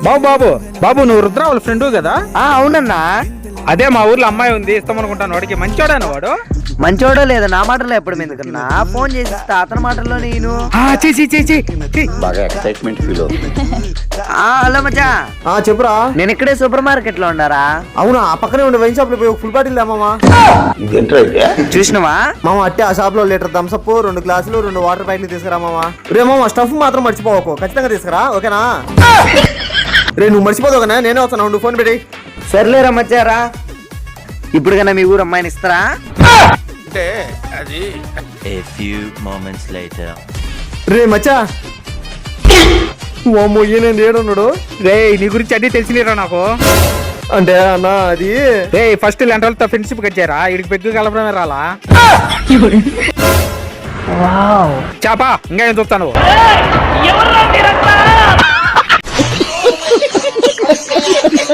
బాబు బాబు బాబు నువ్వు రుద్ర వాళ్ళ ఫ్రెండ్ కదా? అవునన్నా. అదే మా ఊర్లో అమ్మాయి ఉంది, ఇస్తామనుకుంటాను. వాడికి మంచోడేనా వాడు? మంచోడో లేదా నా మాటలో ఎప్పుడు ఎందుకన్నా ఫోన్ చేసి ఇస్తా, అతని మాటల్లో నేను. బాగా ఎక్సైట్మెంట్ ఫీల్ అవుతుంది. హలో మచ్చా. చెప్పురా. నేను ఇక్కడే సూపర్ మార్కెట్ లో ఉన్నారా? అవునా, ఆ పక్కనే ఉండే వైన్ షాప్ లో పోయి ఫుల్ బాటిల్ మామా. చూసినవా మామ అట్టే ఆ షాప్ లో లీటర్ థమ్స్అప్, 2 గ్లాసులు, 2 వాటర్ ప్యాకెట్లు తీసుకురా మామా. రే మామ స్టఫ్ మాత్రం మర్చిపోవకు, ఖచ్చితంగా తీసుకురా ఓకేనా? రే నువ్వు మర్చిపోదోకనా, నేనే వస్తాను, నువ్వు ఫోన్ పెట్టి. సర్లేరా మచ్చారా. ఇప్పుడు కన్నా మీ ఊరు అమ్మాయిని ఇస్తారా? రే మచ్చా ఓ మొయ్యనేది ఏడున్నాడు. రే నీ గురించి అన్ని తెలిసిలేరా నాకు. అంటే అన్న అది రే ఫస్ట్ లెంటర్లతో ఫ్రెండ్షిప్ కట్టారా, ఇడికి పెద్ద కలపడమే రాలా. చాపా ఇంకా ఏం చూస్తాను.